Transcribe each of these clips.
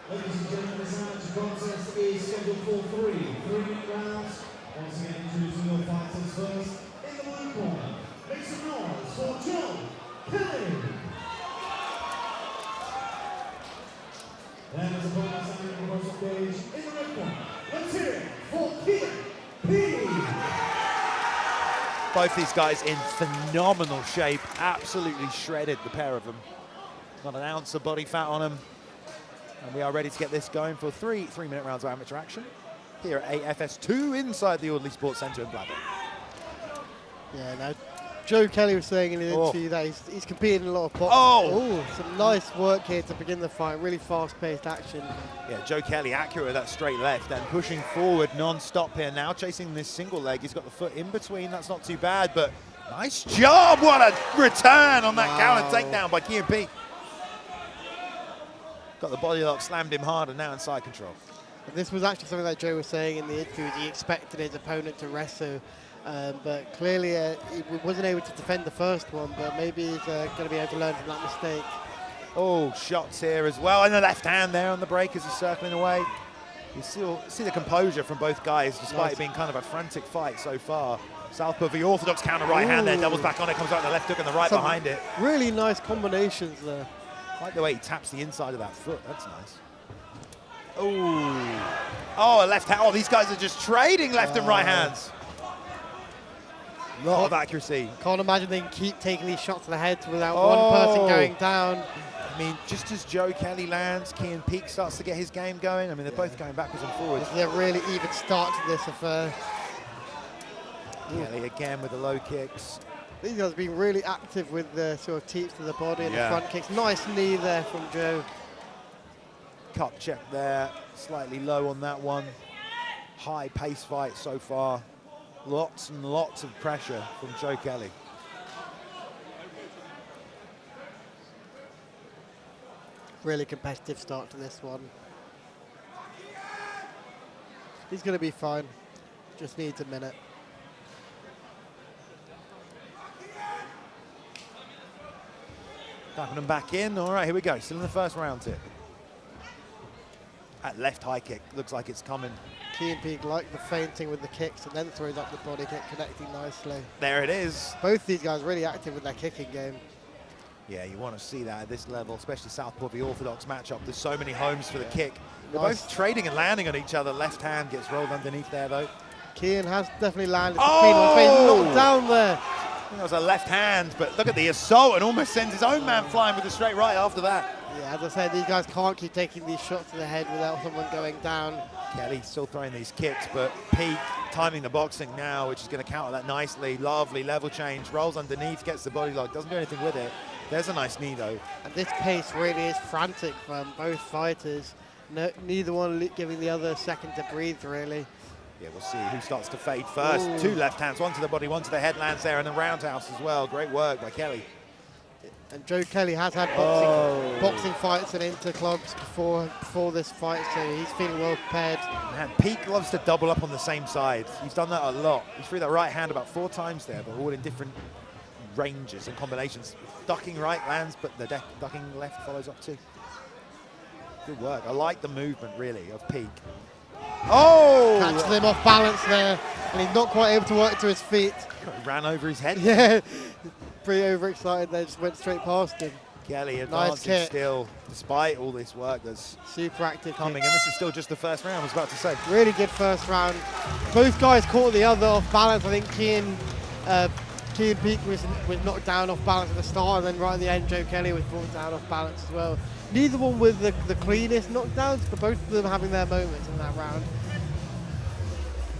Ladies and gentlemen, this amateur contest is scheduled for three-minute rounds. Once again, introducing your fighters first. In the blue corner, make some noise for Joe Kelly. And as a bonus, I'm going to cross stage in the red corner. Let's hear it for Kian Peake. Both these guys in phenomenal shape, absolutely shredded, the pair of them. Not an ounce of body fat on them. And we are ready to get this going for three-minute rounds of amateur action here at AFS2 inside the Audley Sports Centre in Blackburn. Yeah, now Joe Kelly was saying in an interview that he's competed in a lot of boxing. Some nice work here to begin the fight, really fast-paced action. Yeah, Joe Kelly accurate with that straight left and pushing forward non-stop here. Now chasing this single leg, he's got the foot in between, that's not too bad, but nice job, what a return on that counter takedown by Kian Peake. Got the body lock, slammed him hard, and now in side control. And this was actually something that Joe was saying in the interview. He expected his opponent to wrestle, but clearly he wasn't able to defend the first one, but maybe he's going to be able to learn from that mistake. Oh, shots here as well, and the left hand there on the break as he's circling away. You still see the composure from both guys, despite it being kind of a frantic fight so far. Southpaw v orthodox counter right hand there, doubles back on it, comes out the left hook and the right behind it. Really nice combinations there. I like the way he taps the inside of that foot, that's nice. Oh, a left hand. Oh, these guys are just trading left and right hands. A lot of accuracy. Can't imagine they can keep taking these shots to the head without one person going down. I mean, just as Joe Kelly lands, Kian Peake starts to get his game going. I mean, they're both going backwards and forwards. This is a really even start to this affair. Kelly again with the low kicks. These guys have been really active with the sort of teeps to the body and the front kicks. Nice knee there from Joe. Cup check there, slightly low on that one. High pace fight so far. Lots and lots of pressure from Joe Kelly. Really competitive start to this one. He's going to be fine. Just needs a minute. Tapping them back in. All right, here we go. Still in the first round here. That left high kick looks like it's coming. Kian Peake like the feinting with the kicks and then throws up the body kick, connecting nicely. There it is. Both these guys really active with their kicking game. Yeah, you want to see that at this level, especially Southpaw v orthodox matchup. There's so many homes for the kick. They're both trading and landing on each other. Left hand gets rolled underneath there, though. Kian has definitely landed. Oh! Knocked down there. That was a left hand, but look at the assault and almost sends his own man flying with a straight right after that. Yeah, as I said, these guys can't keep taking these shots to the head without someone going down. Kelly still throwing these kicks, but Peake timing the boxing now, which is going to counter that nicely. Lovely level change, rolls underneath, gets the body lock, doesn't do anything with it. There's a nice knee, though. And this pace really is frantic from both fighters. Neither one giving the other a second to breathe, really. Yeah, we'll see who starts to fade first. Two left hands, one to the body, one to the head, lands there, and the roundhouse as well. Great work by Kelly. And Joe Kelly has had boxing fights and inter clubs before this fight, so he's feeling well prepared. Man, Peake loves to double up on the same side. He's done that a lot. He threw that right hand about 4 times there, but all in different ranges and combinations. Ducking right lands, but the ducking left follows up too. Good work. I like the movement, really, of Peake. Oh! Catches him off balance there, and he's not quite able to work to his feet. Ran over his head. Yeah, pretty overexcited there, just went straight past him. Kelly advancing still, despite all this work that's super active coming, and this is still just the first round, I was about to say. Really good first round. Both guys caught the other off balance. I think Kian Peake was knocked down off balance at the start, and then right at the end, Joe Kelly was brought down off balance as well. Neither one with the cleanest knockdowns, but both of them having their moments in that round.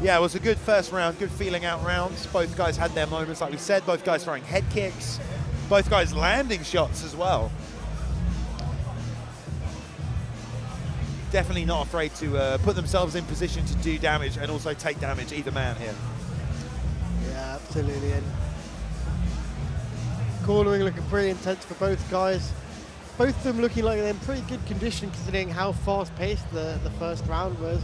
Yeah, it was a good first round, good feeling out rounds. Both guys had their moments, like we said. Both guys throwing head kicks. Both guys landing shots as well. Definitely not afraid to put themselves in position to do damage and also take damage, either man here. Yeah, absolutely. And cornering looking pretty intense for both guys. Both of them looking like they're in pretty good condition considering how fast-paced the first round was.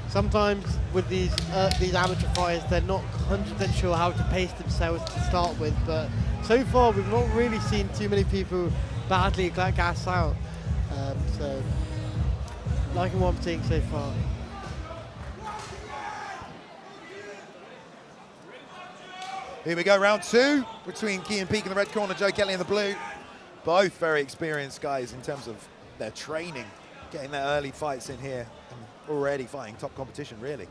Sometimes with these amateur fighters, they're not 100% sure how to pace themselves to start with, but so far we've not really seen too many people badly gas out. So, liking what I'm seeing so far. Here we go, round 2 between Kian Peake in the red corner, Joe Kelly in the blue. Both very experienced guys in terms of their training, getting their early fights in here and already fighting top competition, really.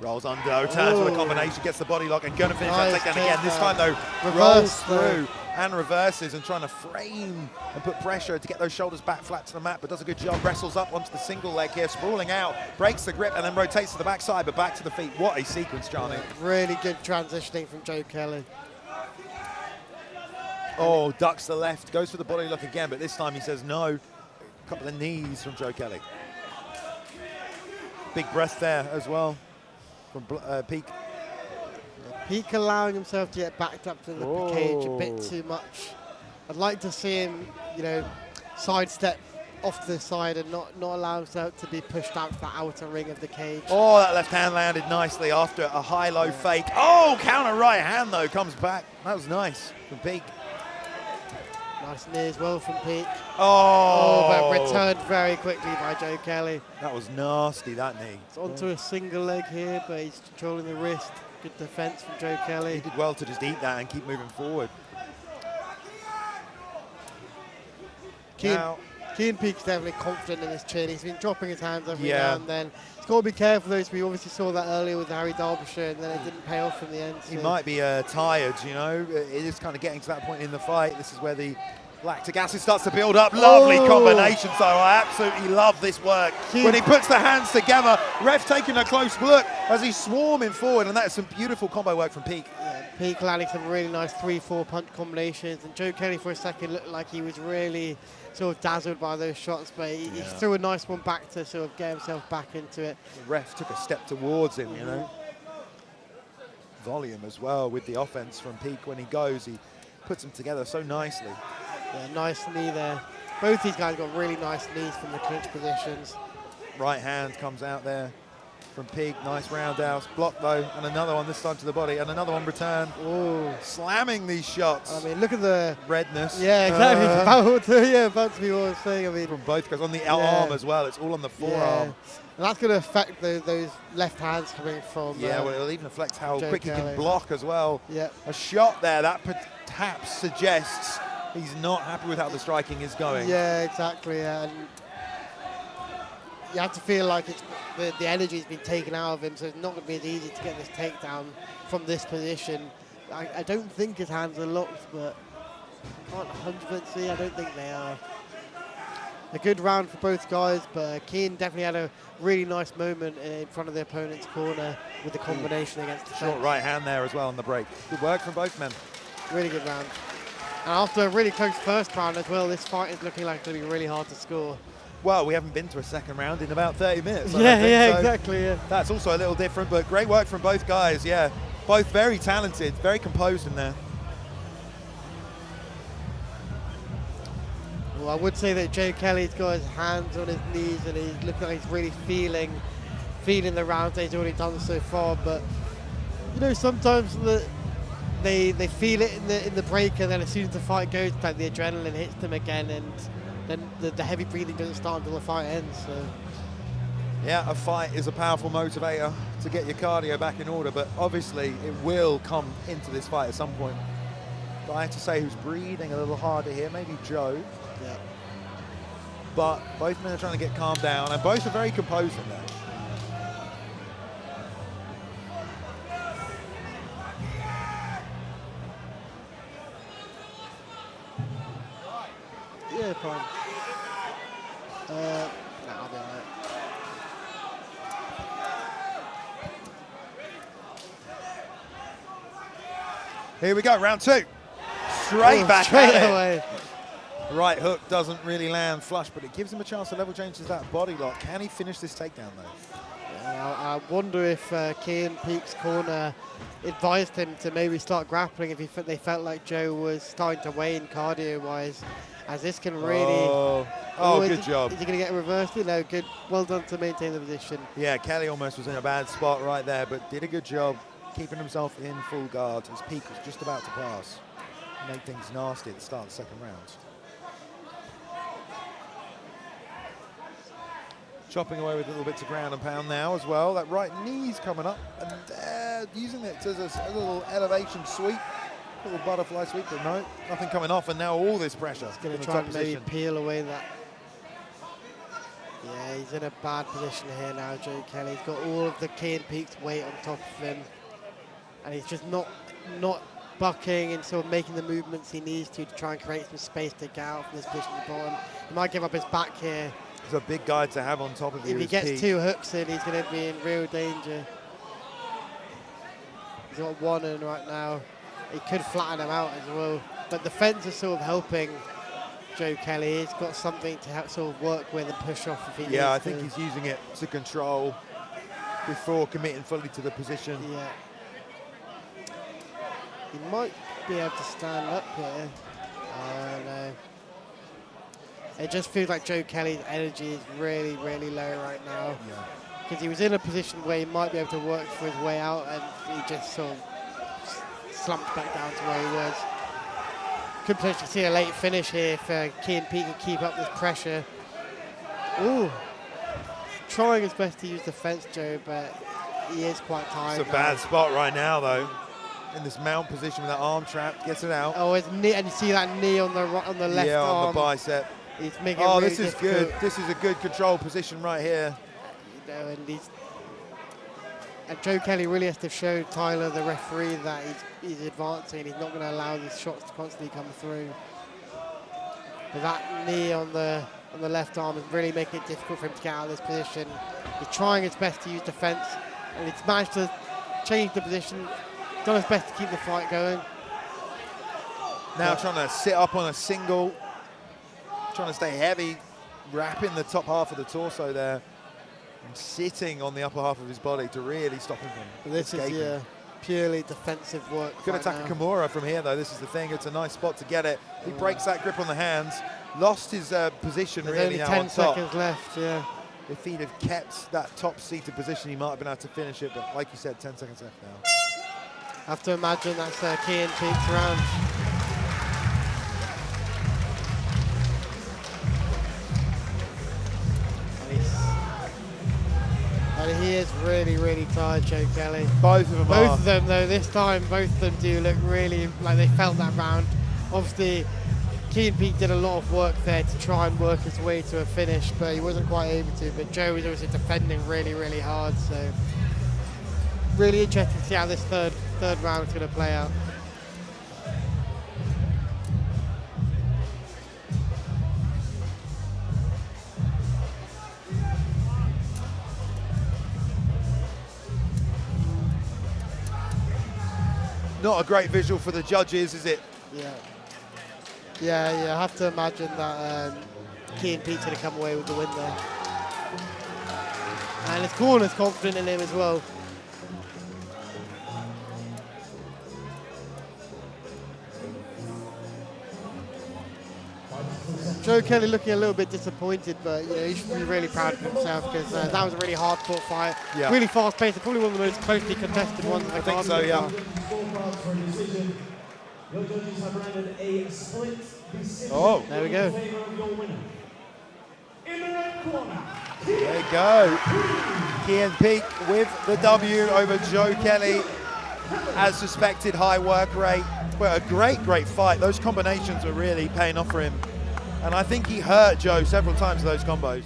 Rolls under, turns with a combination, gets the body lock and gonna finish that takedown again. This time though, rolls through and reverses and trying to frame and put pressure to get those shoulders back flat to the mat, but does a good job, wrestles up onto the single leg here, sprawling out, breaks the grip and then rotates to the backside, but back to the feet. What a sequence, Johnny. Really good transitioning from Joe Kelly. Oh, ducks the left, goes for the body lock again, but this time he says no. A couple of knees from Joe Kelly. Big breath there as well from Peake. Peake allowing himself to get backed up to the cage a bit too much. I'd like to see him, you know, sidestep off to the side and not allow himself to be pushed out to the outer ring of the cage. Oh, that left hand landed nicely after a high-low fake. Oh, counter right hand though, comes back. That was nice from Peake. Nice knee as well from Peake. Oh, but returned very quickly by Joe Kelly. That was nasty, that knee. It's onto a single leg here, but he's controlling the wrist. Good defense from Joe Kelly. He did well to just eat that and keep moving forward. Kian Peake's definitely confident in his chin. He's been dropping his hands every now and then. He's got to be careful though. We obviously saw that earlier with Harry Derbyshire, and then it didn't pay off in the end. So. He might be tired, you know. It is kind of getting to that point in the fight. This is where the lactic acid starts to build up. Lovely combination, so I absolutely love this work. When he puts the hands together, ref taking a close look as he's swarming forward, and that's some beautiful combo work from Peake. Yeah, Peake landing some really nice 3-4 punch combinations, and Joe Kelly for a second looked like he was really sort of dazzled by those shots, but he threw a nice one back to sort of get himself back into it. The ref took a step towards him, you know. Volume as well with the offense from Peake. When he goes, he puts them together so nicely. Yeah, nice knee there. Both these guys got really nice knees from the clinch positions. Right hand comes out there from Peake. Nice roundhouse. Block though, and another one this time to the body, and another one return. Ooh. Slamming these shots. I mean, look at the redness. Yeah, exactly. About to be what I was saying. I mean, from both guys on the arm as well. It's all on the forearm. Yeah. And that's going to affect those left hands coming from. Yeah, well, it'll even affect how Joe quick Kelly. he can block as well. Yeah. A shot there that perhaps suggests he's not happy with how the striking is going. Yeah, exactly. And you have to feel like the energy's been taken out of him, so it's not going to be as easy to get this takedown from this position. I don't think his hands are locked, but I can't 100% see. I don't think they are. A good round for both guys, but Kian definitely had a really nice moment in front of the opponent's corner with the combination against the short right hand there as well on the break. Good work from both men. Really good round. And after a really close first round as well, this fight is looking like it's going to be really hard to score. Well, we haven't been to a second round in about 30 minutes. Exactly. Yeah. That's also a little different, but great work from both guys, yeah. Both very talented, very composed in there. Well, I would say that Joe Kelly's got his hands on his knees and he's looking like he's really feeling the rounds that he's already done so far. But, you know, sometimes they feel it in the break, and then as soon as the fight goes, like the adrenaline hits them again, and then the heavy breathing doesn't start until the fight ends. So. Yeah, a fight is a powerful motivator to get your cardio back in order, but obviously it will come into this fight at some point. But I have to say, who's breathing a little harder here? Maybe Joe. Yeah. But both men are trying to get calmed down, and both are very composed in there. Yeah, fine. Nah, I'll be alright. Here we go, round 2. Straight back away. Right hook doesn't really land flush, but it gives him a chance to level change that body lock. Can he finish this takedown though? I wonder if Kian Peake's corner advised him to maybe start grappling if they felt like Joe was starting to wane cardio-wise, as this can really... Good job. Is he going to get reversed? You know, good. Well done to maintain the position. Yeah, Kelly almost was in a bad spot right there, but did a good job keeping himself in full guard as Peake was just about to pass. made things nasty at the start of the second round. Chopping away with little bits of ground and pound now as well. That right knee's coming up and using it as a little elevation sweep, little butterfly sweep, but no, nothing coming off, and now all this pressure. He's going to try and maybe peel away that. Yeah, he's in a bad position here now, Joe Kelly. He's got all of the Kian Peake's weight on top of him, and he's just not bucking and sort of making the movements he needs to try and create some space to get out from this position at the bottom. He might give up his back here. He's a big guy to have on top of you. If he gets 2 hooks in, he's going to be in real danger. He's got 1 in right now. He could flatten him out as well. But the fence is sort of helping Joe Kelly. He's got something to help sort of work with and push off if he needs to. Yeah, I think he's using it to control before committing fully to the position. Yeah. He might be able to stand up here. Oh, no. It just feels like Joe Kelly's energy is really, really low right now. Yeah. Because he was in a position where he might be able to work for his way out, and he just sort of slumped back down to where he was. Could potentially see a late finish here if Kian Peake can keep up this pressure. Ooh. Trying his best to use the fence, Joe, but he is quite tired. It's a bad spot right now, though. In this mount position with that arm trap, gets it out. Oh, his knee, and you see that knee on the left arm. Yeah, on the bicep. He's making it really this is difficult. good. This is a good control position right here. You know, and Joe Kelly really has to show Tyler, the referee, that he's advancing. He's not going to allow these shots to constantly come through. But that knee on the left arm is really making it difficult for him to get out of this position. He's trying his best to use defense, and he's managed to change the position. Done his best to keep the fight going. Now trying to sit up on a single, trying to stay heavy, wrapping the top half of the torso there, and sitting on the upper half of his body to really stop him from escaping. This is purely defensive work. Could attack a Kimura from here, though. This is the thing. It's a nice spot to get it. He breaks that grip on the hands, lost his position. There's really only now 10 on top. seconds left, yeah. If he'd have kept that top-seated position, he might have been able to finish it, but like you said, 10 seconds left now. I have to imagine that's Kian Peake's round. And he is really, really tired, Joe Kelly. Both of them Both of them, though, this time, both of them do look really like they felt that round. Obviously, Kian Peake did a lot of work there to try and work his way to a finish, but he wasn't quite able to. But Joe was obviously defending really, really hard, so really interesting to see how this third round is going to play out. Not a great visual for the judges, is it? Yeah, I have to imagine that Kian Peake's going to come away with the win there. And his corner's confident in him as well. Joe Kelly looking a little bit disappointed, but you know, he should be really proud of himself because that was a really hard-fought fight, really fast-paced, and probably one of the most closely contested ones in the I think so, yeah. Your judges have rendered a split decision. Oh, there we go. In favor of your winner. In the red corner. There you go. Kian Peake with the W over Joe Kelly. As suspected, high work rate. Well, a great fight. Those combinations were really paying off for him. And I think he hurt Joe several times with those combos.